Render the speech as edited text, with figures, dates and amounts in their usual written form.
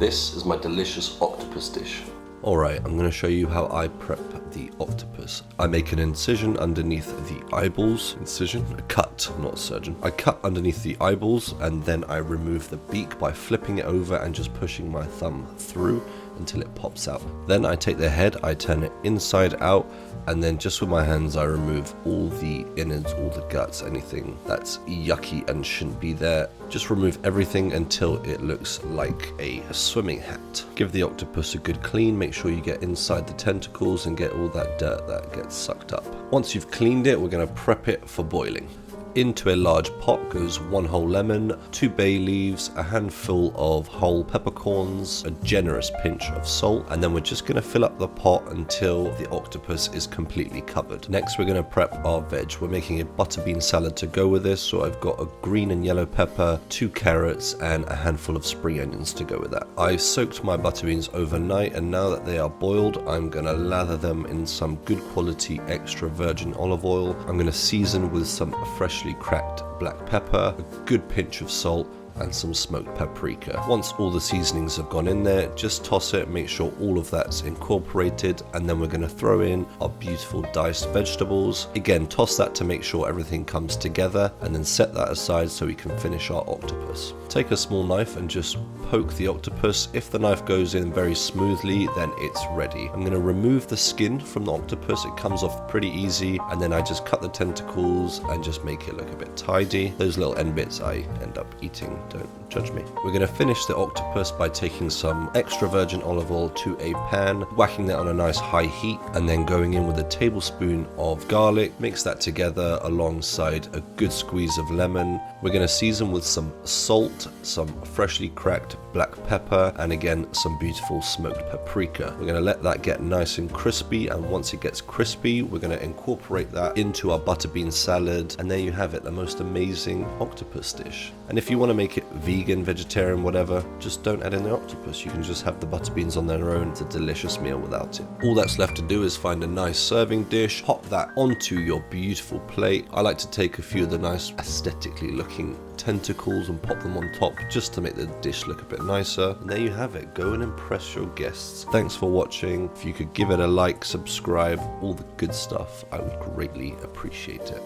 This is my delicious octopus dish. Alright, I'm going to show you how I prep the octopus. I make an incision underneath the eyeballs. Incision? A cut, not a surgeon. I cut underneath the eyeballs and then I remove the beak by flipping it over and just pushing my thumb through until it pops out. Then I take the head, I turn it inside out, and then just with my hands I remove all the innards, all the guts, anything that's yucky and shouldn't be there. Just remove everything until it looks like a swimming hat. Give the octopus a good clean, make sure you get inside the tentacles and get all that dirt that gets sucked up. Once you've cleaned it, we're going to prep it for boiling. Into a large pot goes 1 whole lemon, 2 bay leaves, a handful of whole peppercorns, a generous pinch of salt, and then we're just going to fill up the pot until the octopus is completely covered. Next we're going to prep our veg. We're making a butter bean salad to go with this, so I've got a green and yellow pepper, 2 carrots, and a handful of spring onions to go with that. I soaked my butter beans overnight, and now that they are boiled, I'm going to lather them in some good quality extra virgin olive oil. I'm going to season with some freshly cracked black pepper, a good pinch of salt, and some smoked paprika. Once all the seasonings have gone in there, just toss it, make sure all of that's incorporated, and then we're going to throw in our beautiful diced vegetables. Again, toss that to make sure everything comes together, and then set that aside so we can finish our octopus. Take a small knife and just poke the octopus. If the knife goes in very smoothly, then it's ready. I'm going to remove the skin from the octopus. It comes off pretty easy, and then I just cut the tentacles and just make it look a bit tidy. Those little end bits I end up eating. Don't judge me. We're going to finish the octopus by taking some extra virgin olive oil to a pan, whacking that on a nice high heat, and then going in with a tablespoon of garlic. Mix that together alongside a good squeeze of lemon. We're going to season with some salt, some freshly cracked black pepper, and again some beautiful smoked paprika. We're going to let that get nice and crispy, and once it gets crispy we're going to incorporate that into our butter bean salad, and there you have it, the most amazing octopus dish. And if you want to make it vegan, vegetarian, whatever, just don't add in the octopus. You can just have the butter beans on their own. It's a delicious meal without it. All that's left to do is find a nice serving dish, pop that onto your beautiful plate. I like to take a few of the nice aesthetically looking tentacles and pop them on top just to make the dish look a bit nicer. And there you have it. Go and impress your guests. Thanks for watching. If you could give it a like, subscribe, all the good stuff, I would greatly appreciate it.